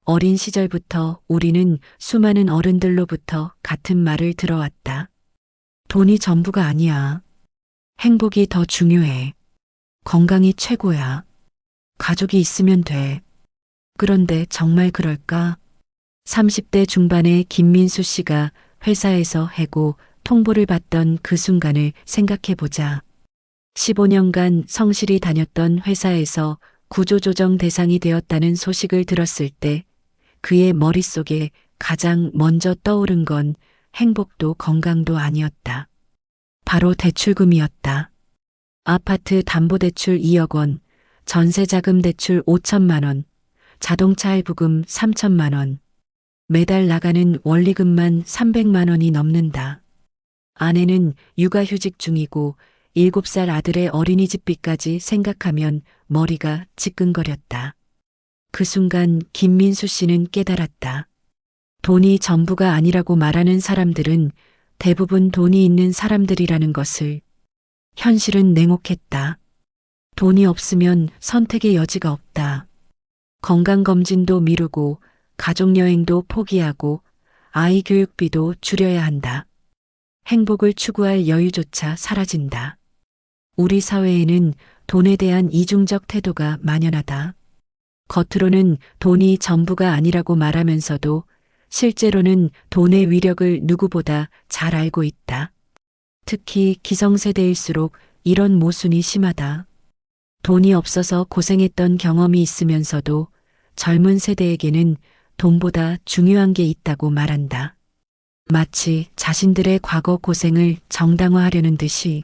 어린 시절부터 우리는 수많은 어른들로부터 같은 말을 들어왔다. 돈이 전부가 아니야. 행복이 더 중요해. 건강이 최고야. 가족이 있으면 돼. 그런데 정말 그럴까? 30대 중반의 김민수 씨가 회사에서 해고 통보를 받던 그 순간을 생각해 보자. 15년간 성실히 다녔던 회사에서 구조조정 대상이 되었다는 소식을 들었을 때 그의 머릿속에 가장 먼저 떠오른 건 행복도 건강도 아니었다. 바로 대출금이었다. 아파트 담보대출 2억 원, 전세자금 대출 5천만 원, 자동차 할부금 3천만 원, 매달 나가는 원리금만 300만 원이 넘는다. 아내는 육아휴직 중이고 7살 아들의 어린이집비까지 생각하면 머리가 지끈거렸다. 그 순간 김민수 씨는 깨달았다. 돈이 전부가 아니라고 말하는 사람들은 대부분 돈이 있는 사람들이라는 것을. 현실은 냉혹했다. 돈이 없으면 선택의 여지가 없다. 건강검진도 미루고 가족여행도 포기하고 아이 교육비도 줄여야 한다. 행복을 추구할 여유조차 사라진다. 우리 사회에는 돈에 대한 이중적 태도가 만연하다. 겉으로는 돈이 전부가 아니라고 말하면서도 실제로는 돈의 위력을 누구보다 잘 알고 있다. 특히 기성세대일수록 이런 모순이 심하다. 돈이 없어서 고생했던 경험이 있으면서도 젊은 세대에게는 돈보다 중요한 게 있다고 말한다. 마치 자신들의 과거 고생을 정당화하려는 듯이.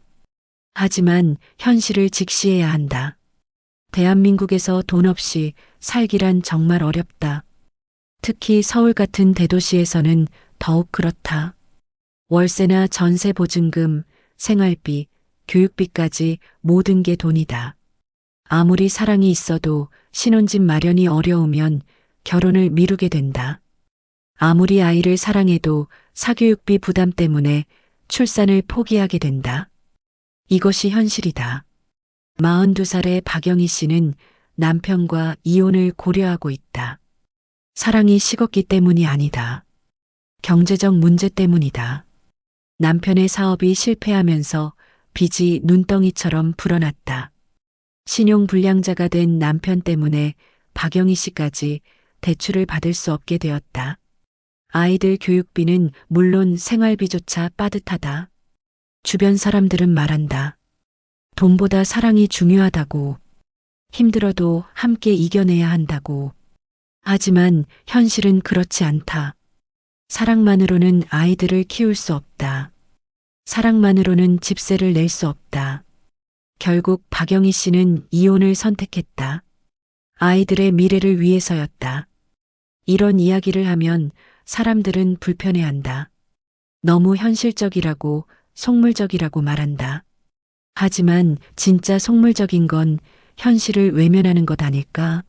하지만 현실을 직시해야 한다. 대한민국에서 돈 없이 살기란 정말 어렵다. 특히 서울 같은 대도시에서는 더욱 그렇다. 월세나 전세 보증금, 생활비, 교육비까지 모든 게 돈이다. 아무리 사랑이 있어도 신혼집 마련이 어려우면 결혼을 미루게 된다. 아무리 아이를 사랑해도 사교육비 부담 때문에 출산을 포기하게 된다. 이것이 현실이다. 42살의 박영희 씨는 남편과 이혼을 고려하고 있다. 사랑이 식었기 때문이 아니다. 경제적 문제 때문이다. 남편의 사업이 실패하면서 빚이 눈덩이처럼 불어났다. 신용불량자가 된 남편 때문에 박영희 씨까지 대출을 받을 수 없게 되었다. 아이들 교육비는 물론 생활비조차 빠듯하다. 주변 사람들은 말한다. 돈보다 사랑이 중요하다고. 힘들어도 함께 이겨내야 한다고. 하지만 현실은 그렇지 않다. 사랑만으로는 아이들을 키울 수 없다. 사랑만으로는 집세를 낼 수 없다. 결국 박영희 씨는 이혼을 선택했다. 아이들의 미래를 위해서였다. 이런 이야기를 하면 사람들은 불편해한다. 너무 현실적이라고 속물적이라고 말한다. 하지만 진짜 속물적인 건 현실을 외면하는 것 아닐까?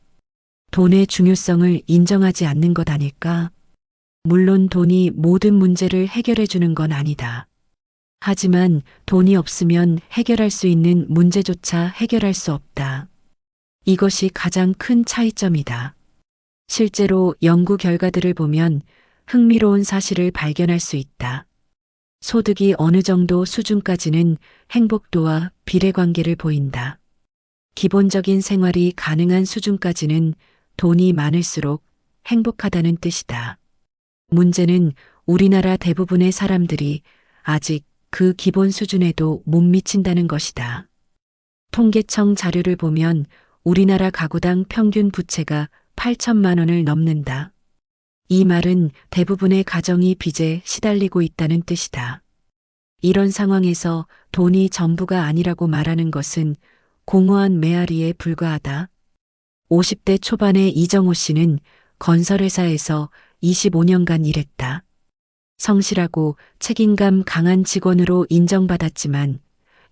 돈의 중요성을 인정하지 않는 것 아닐까? 물론 돈이 모든 문제를 해결해 주는 건 아니다. 하지만 돈이 없으면 해결할 수 있는 문제조차 해결할 수 없다. 이것이 가장 큰 차이점이다. 실제로 연구 결과들을 보면 흥미로운 사실을 발견할 수 있다. 소득이 어느 정도 수준까지는 행복도와 비례관계를 보인다. 기본적인 생활이 가능한 수준까지는 돈이 많을수록 행복하다는 뜻이다. 문제는 우리나라 대부분의 사람들이 아직 그 기본 수준에도 못 미친다는 것이다. 통계청 자료를 보면 우리나라 가구당 평균 부채가 8천만 원을 넘는다. 이 말은 대부분의 가정이 빚에 시달리고 있다는 뜻이다. 이런 상황에서 돈이 전부가 아니라고 말하는 것은 공허한 메아리에 불과하다. 50대 초반의 이정호 씨는 건설회사에서 25년간 일했다. 성실하고 책임감 강한 직원으로 인정받았지만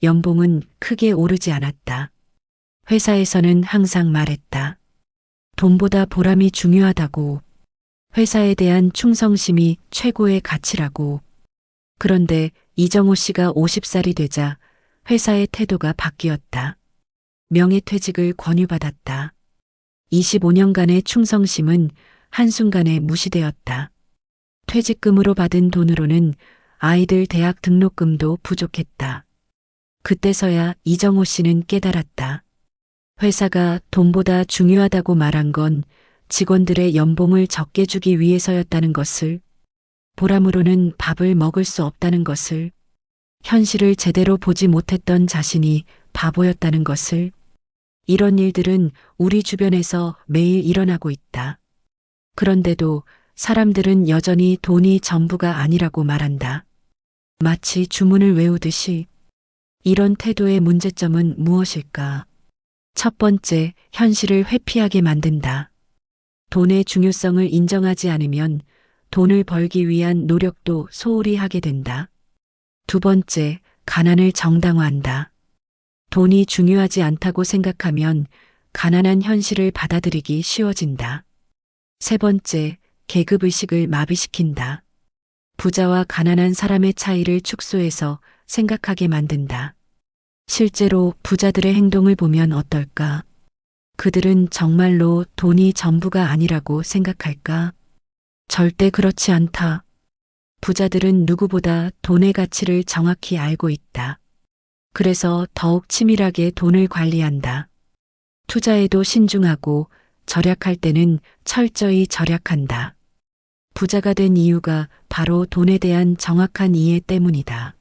연봉은 크게 오르지 않았다. 회사에서는 항상 말했다. 돈보다 보람이 중요하다고. 회사에 대한 충성심이 최고의 가치라고. 그런데 이정호 씨가 50살이 되자 회사의 태도가 바뀌었다. 명예퇴직을 권유받았다. 25년간의 충성심은 한순간에 무시되었다. 퇴직금으로 받은 돈으로는 아이들 대학 등록금도 부족했다. 그때서야 이정호 씨는 깨달았다. 회사가 돈보다 중요하다고 말한 건 직원들의 연봉을 적게 주기 위해서였다는 것을, 보람으로는 밥을 먹을 수 없다는 것을, 현실을 제대로 보지 못했던 자신이 바보였다는 것을. 이런 일들은 우리 주변에서 매일 일어나고 있다. 그런데도 사람들은 여전히 돈이 전부가 아니라고 말한다. 마치 주문을 외우듯이. 이런 태도의 문제점은 무엇일까? 첫 번째, 현실을 회피하게 만든다. 돈의 중요성을 인정하지 않으면 돈을 벌기 위한 노력도 소홀히 하게 된다. 두 번째, 가난을 정당화한다. 돈이 중요하지 않다고 생각하면 가난한 현실을 받아들이기 쉬워진다. 세 번째, 계급의식을 마비시킨다. 부자와 가난한 사람의 차이를 축소해서 생각하게 만든다. 실제로 부자들의 행동을 보면 어떨까? 그들은 정말로 돈이 전부가 아니라고 생각할까? 절대 그렇지 않다. 부자들은 누구보다 돈의 가치를 정확히 알고 있다. 그래서 더욱 치밀하게 돈을 관리한다. 투자에도 신중하고 절약할 때는 철저히 절약한다. 부자가 된 이유가 바로 돈에 대한 정확한 이해 때문이다.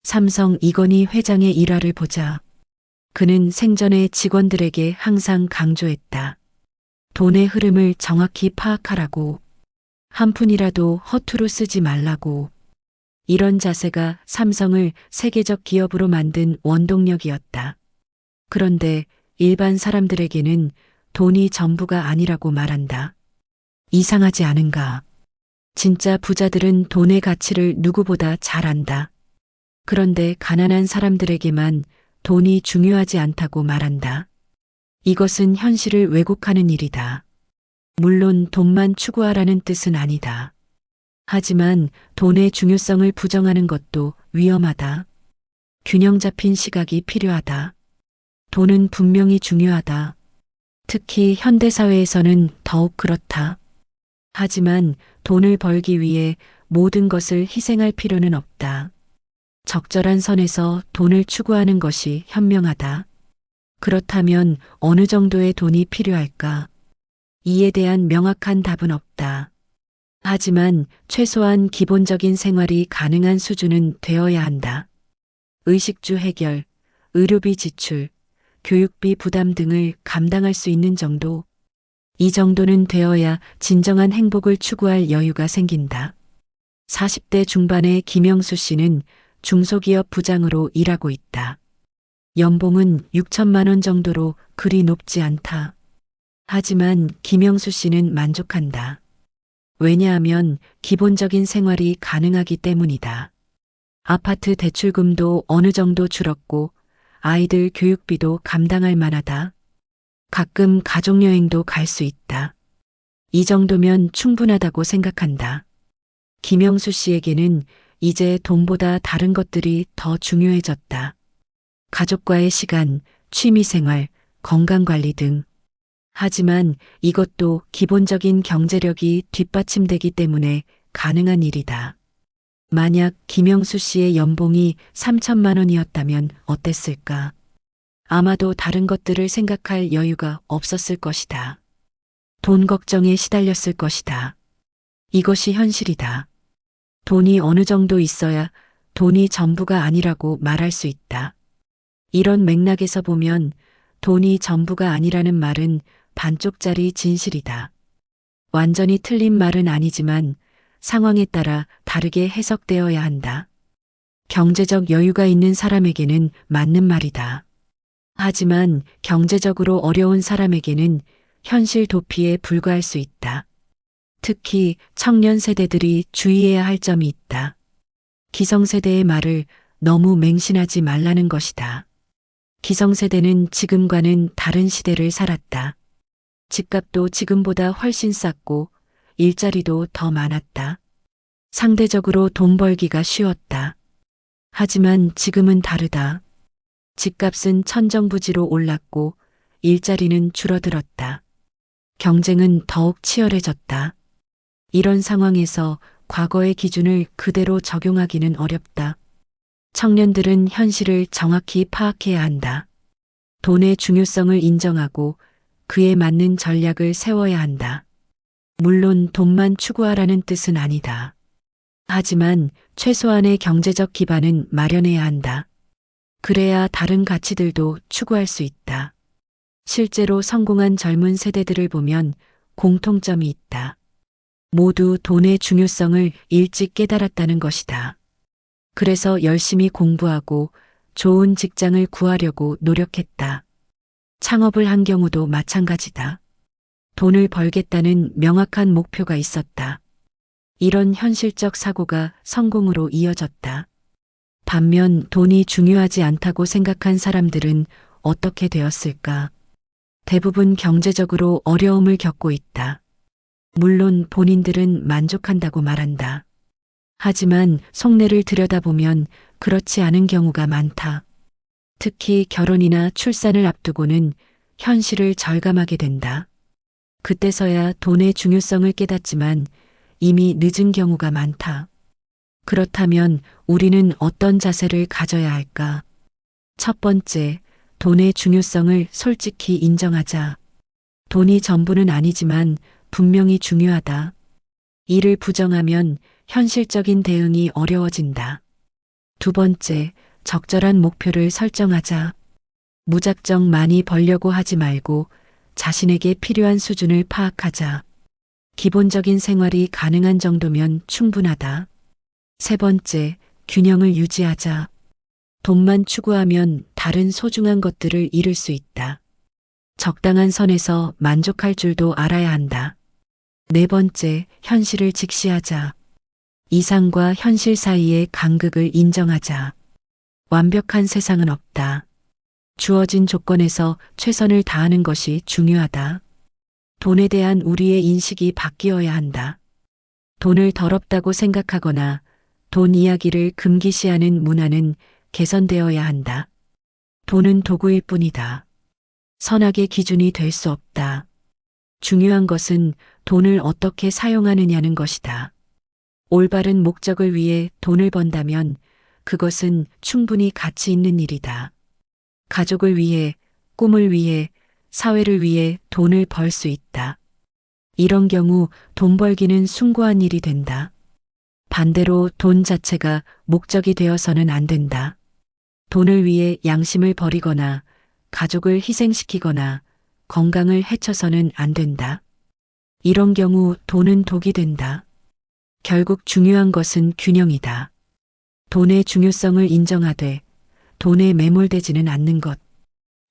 삼성 이건희 회장의 일화를 보자. 그는 생전에 직원들에게 항상 강조했다. 돈의 흐름을 정확히 파악하라고. 한 푼이라도 허투루 쓰지 말라고. 이런 자세가 삼성을 세계적 기업으로 만든 원동력이었다. 그런데 일반 사람들에게는 돈이 전부가 아니라고 말한다. 이상하지 않은가? 진짜 부자들은 돈의 가치를 누구보다 잘 안다. 그런데 가난한 사람들에게만 돈이 중요하지 않다고 말한다. 이것은 현실을 왜곡하는 일이다. 물론 돈만 추구하라는 뜻은 아니다. 하지만 돈의 중요성을 부정하는 것도 위험하다. 균형 잡힌 시각이 필요하다. 돈은 분명히 중요하다. 특히 현대사회에서는 더욱 그렇다. 하지만 돈을 벌기 위해 모든 것을 희생할 필요는 없다. 적절한 선에서 돈을 추구하는 것이 현명하다. 그렇다면 어느 정도의 돈이 필요할까? 이에 대한 명확한 답은 없다. 하지만 최소한 기본적인 생활이 가능한 수준은 되어야 한다. 의식주 해결, 의료비 지출, 교육비 부담 등을 감당할 수 있는 정도. 이 정도는 되어야 진정한 행복을 추구할 여유가 생긴다. 40대 중반의 김영수 씨는 중소기업 부장으로 일하고 있다. 연봉은 6천만 원 정도로 그리 높지 않다. 하지만 김영수 씨는 만족한다. 왜냐하면 기본적인 생활이 가능하기 때문이다. 아파트 대출금도 어느 정도 줄었고 아이들 교육비도 감당할 만하다. 가끔 가족여행도 갈 수 있다. 이 정도면 충분하다고 생각한다. 김영수 씨에게는 이제 돈보다 다른 것들이 더 중요해졌다. 가족과의 시간, 취미생활, 건강관리 등. 하지만 이것도 기본적인 경제력이 뒷받침되기 때문에 가능한 일이다. 만약 김영수 씨의 연봉이 3천만 원이었다면 어땠을까? 아마도 다른 것들을 생각할 여유가 없었을 것이다. 돈 걱정에 시달렸을 것이다. 이것이 현실이다. 돈이 어느 정도 있어야 돈이 전부가 아니라고 말할 수 있다. 이런 맥락에서 보면 돈이 전부가 아니라는 말은 반쪽짜리 진실이다. 완전히 틀린 말은 아니지만 상황에 따라 다르게 해석되어야 한다. 경제적 여유가 있는 사람에게는 맞는 말이다. 하지만 경제적으로 어려운 사람에게는 현실 도피에 불과할 수 있다. 특히 청년 세대들이 주의해야 할 점이 있다. 기성세대의 말을 너무 맹신하지 말라는 것이다. 기성세대는 지금과는 다른 시대를 살았다. 집값도 지금보다 훨씬 쌌고 일자리도 더 많았다. 상대적으로 돈 벌기가 쉬웠다. 하지만 지금은 다르다. 집값은 천정부지로 올랐고 일자리는 줄어들었다. 경쟁은 더욱 치열해졌다. 이런 상황에서 과거의 기준을 그대로 적용하기는 어렵다. 청년들은 현실을 정확히 파악해야 한다. 돈의 중요성을 인정하고 그에 맞는 전략을 세워야 한다. 물론 돈만 추구하라는 뜻은 아니다. 하지만 최소한의 경제적 기반은 마련해야 한다. 그래야 다른 가치들도 추구할 수 있다. 실제로 성공한 젊은 세대들을 보면 공통점이 있다. 모두 돈의 중요성을 일찍 깨달았다는 것이다. 그래서 열심히 공부하고 좋은 직장을 구하려고 노력했다. 창업을 한 경우도 마찬가지다. 돈을 벌겠다는 명확한 목표가 있었다. 이런 현실적 사고가 성공으로 이어졌다. 반면 돈이 중요하지 않다고 생각한 사람들은 어떻게 되었을까? 대부분 경제적으로 어려움을 겪고 있다. 물론 본인들은 만족한다고 말한다. 하지만 속내를 들여다보면 그렇지 않은 경우가 많다. 특히 결혼이나 출산을 앞두고는 현실을 절감하게 된다. 그때서야 돈의 중요성을 깨닫지만 이미 늦은 경우가 많다. 그렇다면 우리는 어떤 자세를 가져야 할까? 첫 번째, 돈의 중요성을 솔직히 인정하자. 돈이 전부는 아니지만 분명히 중요하다. 이를 부정하면 현실적인 대응이 어려워진다. 두 번째, 적절한 목표를 설정하자. 무작정 많이 벌려고 하지 말고 자신에게 필요한 수준을 파악하자. 기본적인 생활이 가능한 정도면 충분하다. 세 번째, 균형을 유지하자. 돈만 추구하면 다른 소중한 것들을 잃을 수 있다. 적당한 선에서 만족할 줄도 알아야 한다. 네 번째, 현실을 직시하자. 이상과 현실 사이의 간극을 인정하자. 완벽한 세상은 없다. 주어진 조건에서 최선을 다하는 것이 중요하다. 돈에 대한 우리의 인식이 바뀌어야 한다. 돈을 더럽다고 생각하거나 돈 이야기를 금기시하는 문화는 개선되어야 한다. 돈은 도구일 뿐이다. 선악의 기준이 될 수 없다. 중요한 것은 돈을 어떻게 사용하느냐는 것이다. 올바른 목적을 위해 돈을 번다면 그것은 충분히 가치 있는 일이다. 가족을 위해, 꿈을 위해, 사회를 위해 돈을 벌 수 있다. 이런 경우 돈 벌기는 숭고한 일이 된다. 반대로 돈 자체가 목적이 되어서는 안 된다. 돈을 위해 양심을 버리거나 가족을 희생시키거나 건강을 해쳐서는 안 된다. 이런 경우 돈은 독이 된다. 결국 중요한 것은 균형이다. 돈의 중요성을 인정하되 돈에 매몰되지는 않는 것.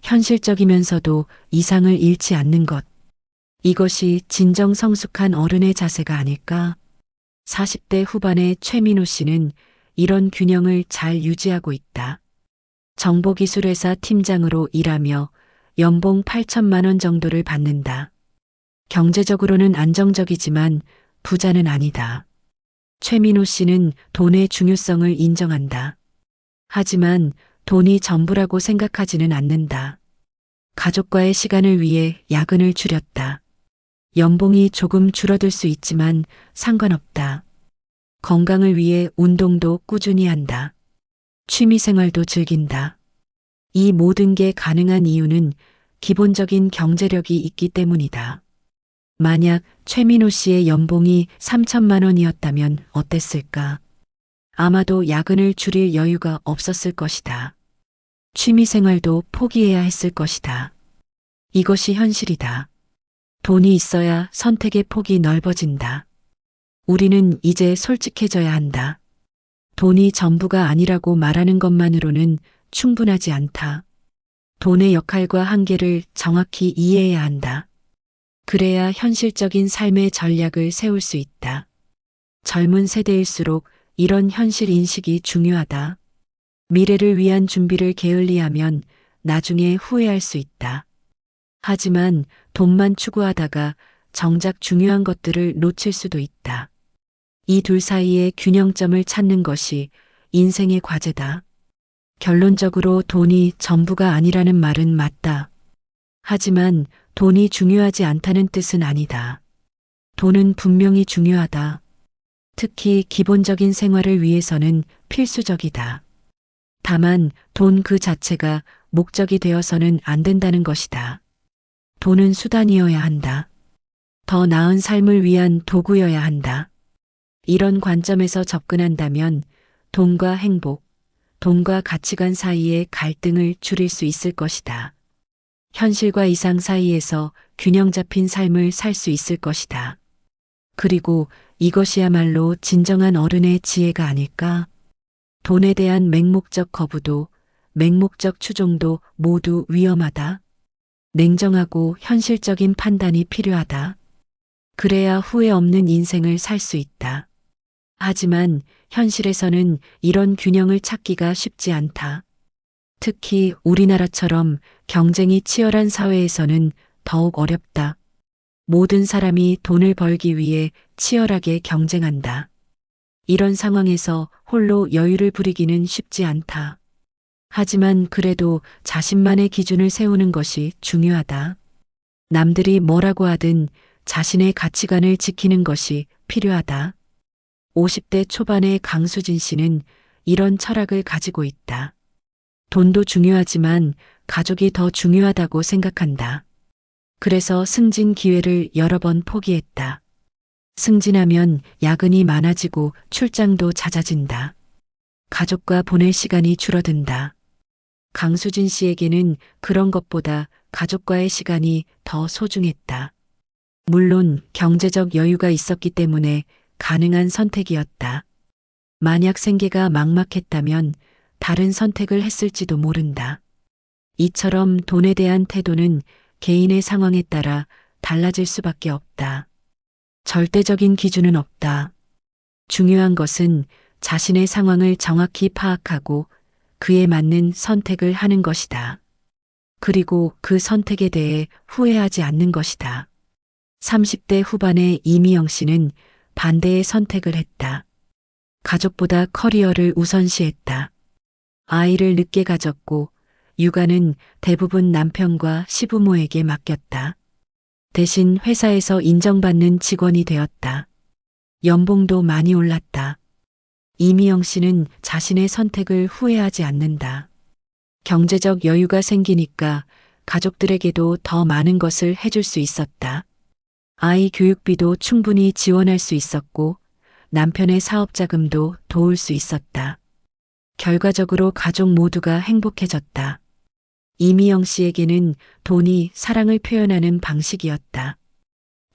현실적이면서도 이상을 잃지 않는 것. 이것이 진정 성숙한 어른의 자세가 아닐까? 40대 후반의 최민호 씨는 이런 균형을 잘 유지하고 있다. 정보기술회사 팀장으로 일하며 연봉 8천만 원 정도를 받는다. 경제적으로는 안정적이지만 부자는 아니다. 최민호 씨는 돈의 중요성을 인정한다. 하지만 돈이 전부라고 생각하지는 않는다. 가족과의 시간을 위해 야근을 줄였다. 연봉이 조금 줄어들 수 있지만 상관없다. 건강을 위해 운동도 꾸준히 한다. 취미 생활도 즐긴다. 이 모든 게 가능한 이유는 기본적인 경제력이 있기 때문이다. 만약 최민호 씨의 연봉이 3천만 원이었다면 어땠을까? 아마도 야근을 줄일 여유가 없었을 것이다. 취미 생활도 포기해야 했을 것이다. 이것이 현실이다. 돈이 있어야 선택의 폭이 넓어진다. 우리는 이제 솔직해져야 한다. 돈이 전부가 아니라고 말하는 것만으로는 충분하지 않다. 돈의 역할과 한계를 정확히 이해해야 한다. 그래야 현실적인 삶의 전략을 세울 수 있다. 젊은 세대일수록 이런 현실 인식이 중요하다. 미래를 위한 준비를 게을리하면 나중에 후회할 수 있다. 하지만 돈만 추구하다가 정작 중요한 것들을 놓칠 수도 있다. 이 둘 사이의 균형점을 찾는 것이 인생의 과제다. 결론적으로 돈이 전부가 아니라는 말은 맞다. 하지만 돈이 중요하지 않다는 뜻은 아니다. 돈은 분명히 중요하다. 특히 기본적인 생활을 위해서는 필수적이다. 다만 돈 그 자체가 목적이 되어서는 안 된다는 것이다. 돈은 수단이어야 한다. 더 나은 삶을 위한 도구여야 한다. 이런 관점에서 접근한다면 돈과 행복, 돈과 가치관 사이의 갈등을 줄일 수 있을 것이다. 현실과 이상 사이에서 균형 잡힌 삶을 살 수 있을 것이다. 그리고 이것이야말로 진정한 어른의 지혜가 아닐까? 돈에 대한 맹목적 거부도, 맹목적 추종도 모두 위험하다. 냉정하고 현실적인 판단이 필요하다. 그래야 후회 없는 인생을 살 수 있다. 하지만 현실에서는 이런 균형을 찾기가 쉽지 않다. 특히 우리나라처럼 경쟁이 치열한 사회에서는 더욱 어렵다. 모든 사람이 돈을 벌기 위해 치열하게 경쟁한다. 이런 상황에서 홀로 여유를 부리기는 쉽지 않다. 하지만 그래도 자신만의 기준을 세우는 것이 중요하다. 남들이 뭐라고 하든 자신의 가치관을 지키는 것이 필요하다. 50대 초반의 강수진 씨는 이런 철학을 가지고 있다. 돈도 중요하지만 가족이 더 중요하다고 생각한다. 그래서 승진 기회를 여러 번 포기했다. 승진하면 야근이 많아지고 출장도 잦아진다. 가족과 보낼 시간이 줄어든다. 강수진 씨에게는 그런 것보다 가족과의 시간이 더 소중했다. 물론 경제적 여유가 있었기 때문에 가능한 선택이었다. 만약 생계가 막막했다면 다른 선택을 했을지도 모른다. 이처럼 돈에 대한 태도는 개인의 상황에 따라 달라질 수밖에 없다. 절대적인 기준은 없다. 중요한 것은 자신의 상황을 정확히 파악하고 그에 맞는 선택을 하는 것이다. 그리고 그 선택에 대해 후회하지 않는 것이다. 30대 후반의 이미영 씨는 반대의 선택을 했다. 가족보다 커리어를 우선시했다. 아이를 늦게 가졌고 육아는 대부분 남편과 시부모에게 맡겼다. 대신 회사에서 인정받는 직원이 되었다. 연봉도 많이 올랐다. 이미영 씨는 자신의 선택을 후회하지 않는다. 경제적 여유가 생기니까 가족들에게도 더 많은 것을 해줄 수 있었다. 아이 교육비도 충분히 지원할 수 있었고 남편의 사업 자금도 도울 수 있었다. 결과적으로 가족 모두가 행복해졌다. 이미영 씨에게는 돈이 사랑을 표현하는 방식이었다.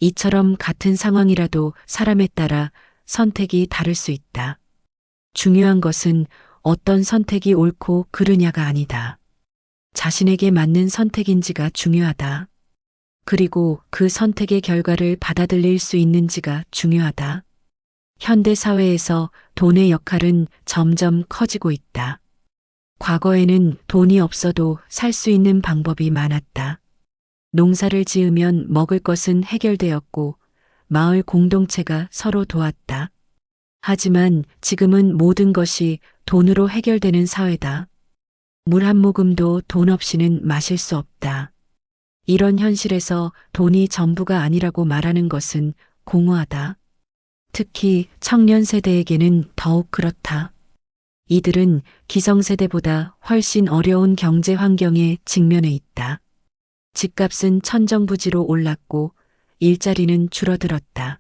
이처럼 같은 상황이라도 사람에 따라 선택이 다를 수 있다. 중요한 것은 어떤 선택이 옳고 그르냐가 아니다. 자신에게 맞는 선택인지가 중요하다. 그리고 그 선택의 결과를 받아들일 수 있는지가 중요하다. 현대 사회에서 돈의 역할은 점점 커지고 있다. 과거에는 돈이 없어도 살 수 있는 방법이 많았다. 농사를 지으면 먹을 것은 해결되었고 마을 공동체가 서로 도왔다. 하지만 지금은 모든 것이 돈으로 해결되는 사회다. 물 한 모금도 돈 없이는 마실 수 없다. 이런 현실에서 돈이 전부가 아니라고 말하는 것은 공허하다. 특히 청년 세대에게는 더욱 그렇다. 이들은 기성세대보다 훨씬 어려운 경제 환경에 직면해 있다. 집값은 천정부지로 올랐고 일자리는 줄어들었다.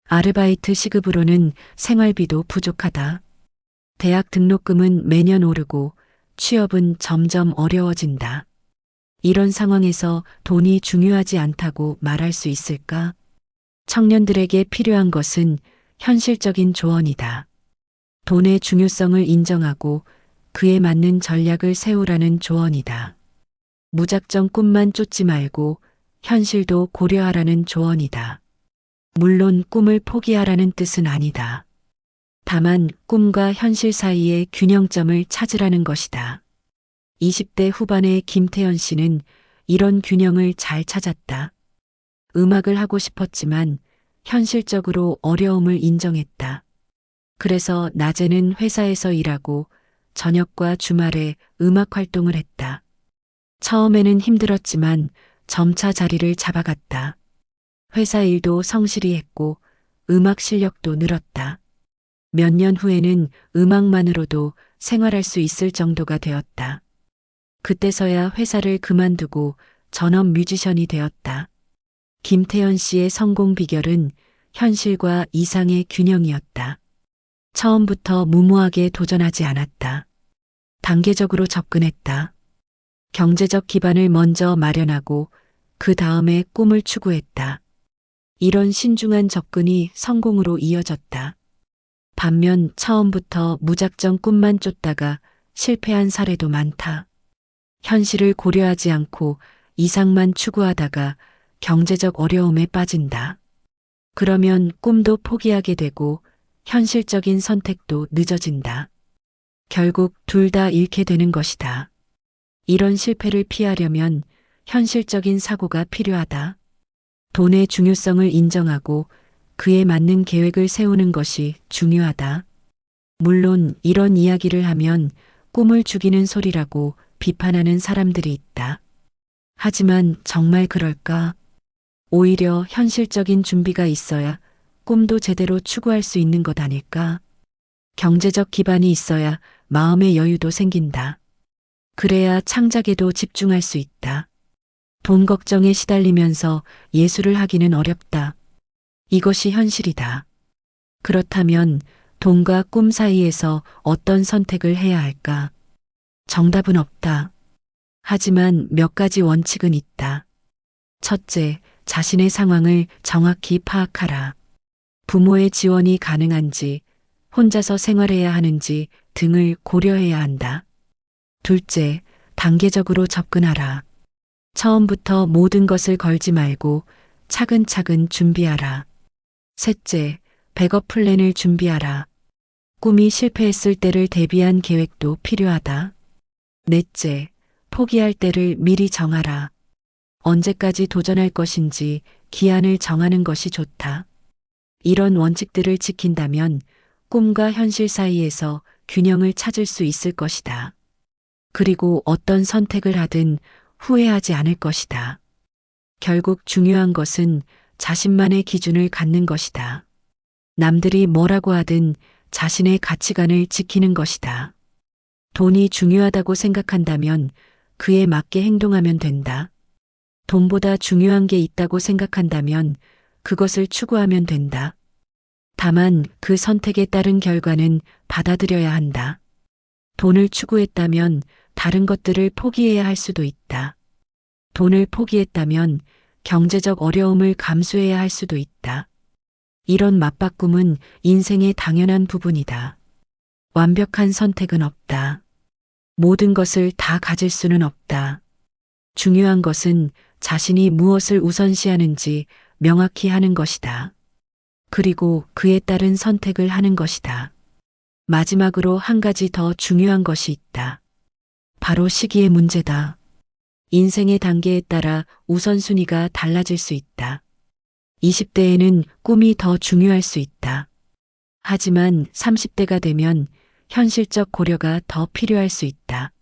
아르바이트 시급으로는 생활비도 부족하다. 대학 등록금은 매년 오르고 취업은 점점 어려워진다. 이런 상황에서 돈이 중요하지 않다고 말할 수 있을까? 청년들에게 필요한 것은 현실적인 조언이다. 돈의 중요성을 인정하고 그에 맞는 전략을 세우라는 조언이다. 무작정 꿈만 쫓지 말고 현실도 고려하라는 조언이다. 물론 꿈을 포기하라는 뜻은 아니다. 다만 꿈과 현실 사이의 균형점을 찾으라는 것이다. 20대 후반의 김태현 씨는 이런 균형을 잘 찾았다. 음악을 하고 싶었지만 현실적으로 어려움을 인정했다. 그래서 낮에는 회사에서 일하고 저녁과 주말에 음악 활동을 했다. 처음에는 힘들었지만 점차 자리를 잡아갔다. 회사 일도 성실히 했고 음악 실력도 늘었다. 몇 년 후에는 음악만으로도 생활할 수 있을 정도가 되었다. 그때서야 회사를 그만두고 전업 뮤지션이 되었다. 김태현 씨의 성공 비결은 현실과 이상의 균형이었다. 처음부터 무모하게 도전하지 않았다. 단계적으로 접근했다. 경제적 기반을 먼저 마련하고 그 다음에 꿈을 추구했다. 이런 신중한 접근이 성공으로 이어졌다. 반면 처음부터 무작정 꿈만 쫓다가 실패한 사례도 많다. 현실을 고려하지 않고 이상만 추구하다가 경제적 어려움에 빠진다. 그러면 꿈도 포기하게 되고 현실적인 선택도 늦어진다. 결국 둘 다 잃게 되는 것이다. 이런 실패를 피하려면 현실적인 사고가 필요하다. 돈의 중요성을 인정하고 그에 맞는 계획을 세우는 것이 중요하다. 물론 이런 이야기를 하면 꿈을 죽이는 소리라고 비판하는 사람들이 있다. 하지만 정말 그럴까? 오히려 현실적인 준비가 있어야 꿈도 제대로 추구할 수 있는 것 아닐까? 경제적 기반이 있어야 마음의 여유도 생긴다. 그래야 창작에도 집중할 수 있다. 돈 걱정에 시달리면서 예술을 하기는 어렵다. 이것이 현실이다. 그렇다면 돈과 꿈 사이에서 어떤 선택을 해야 할까? 정답은 없다. 하지만 몇 가지 원칙은 있다. 첫째, 자신의 상황을 정확히 파악하라. 부모의 지원이 가능한지, 혼자서 생활해야 하는지 등을 고려해야 한다. 둘째, 단계적으로 접근하라. 처음부터 모든 것을 걸지 말고 차근차근 준비하라. 셋째, 백업 플랜을 준비하라. 꿈이 실패했을 때를 대비한 계획도 필요하다. 넷째, 포기할 때를 미리 정하라. 언제까지 도전할 것인지 기한을 정하는 것이 좋다. 이런 원칙들을 지킨다면 꿈과 현실 사이에서 균형을 찾을 수 있을 것이다. 그리고 어떤 선택을 하든 후회하지 않을 것이다. 결국 중요한 것은 자신만의 기준을 갖는 것이다. 남들이 뭐라고 하든 자신의 가치관을 지키는 것이다. 돈이 중요하다고 생각한다면 그에 맞게 행동하면 된다. 돈보다 중요한 게 있다고 생각한다면 그것을 추구하면 된다. 다만 그 선택에 따른 결과는 받아들여야 한다. 돈을 추구했다면 다른 것들을 포기해야 할 수도 있다. 돈을 포기했다면 경제적 어려움을 감수해야 할 수도 있다. 이런 맞바꿈은 인생의 당연한 부분이다. 완벽한 선택은 없다. 모든 것을 다 가질 수는 없다. 중요한 것은 자신이 무엇을 우선시하는지 명확히 하는 것이다. 그리고 그에 따른 선택을 하는 것이다. 마지막으로 한 가지 더 중요한 것이 있다. 바로 시기의 문제다. 인생의 단계에 따라 우선순위가 달라질 수 있다. 20대에는 꿈이 더 중요할 수 있다. 하지만 30대가 되면 현실적 고려가 더 필요할 수 있다.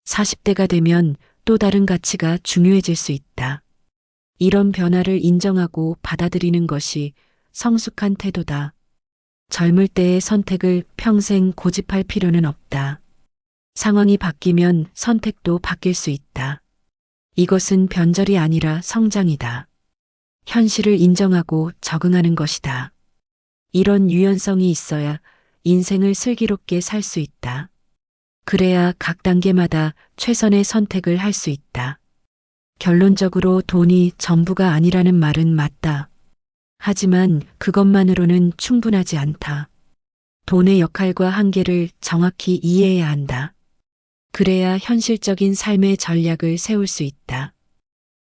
40대가 되면 또 다른 가치가 중요해질 수 있다. 이런 변화를 인정하고 받아들이는 것이 성숙한 태도다. 젊을 때의 선택을 평생 고집할 필요는 없다. 상황이 바뀌면 선택도 바뀔 수 있다. 이것은 변절이 아니라 성장이다. 현실을 인정하고 적응하는 것이다. 이런 유연성이 있어야 인생을 슬기롭게 살 수 있다. 그래야 각 단계마다 최선의 선택을 할 수 있다. 결론적으로 돈이 전부가 아니라는 말은 맞다. 하지만 그것만으로는 충분하지 않다. 돈의 역할과 한계를 정확히 이해해야 한다. 그래야 현실적인 삶의 전략을 세울 수 있다.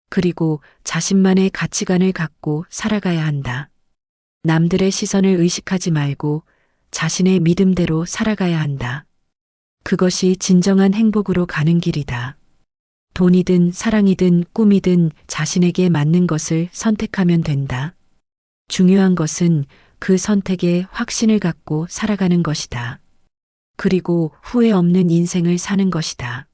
그리고 자신만의 가치관을 갖고 살아가야 한다. 남들의 시선을 의식하지 말고 자신의 믿음대로 살아가야 한다. 그것이 진정한 행복으로 가는 길이다. 돈이든 사랑이든 꿈이든 자신에게 맞는 것을 선택하면 된다. 중요한 것은 그 선택에 확신을 갖고 살아가는 것이다. 그리고 후회 없는 인생을 사는 것이다.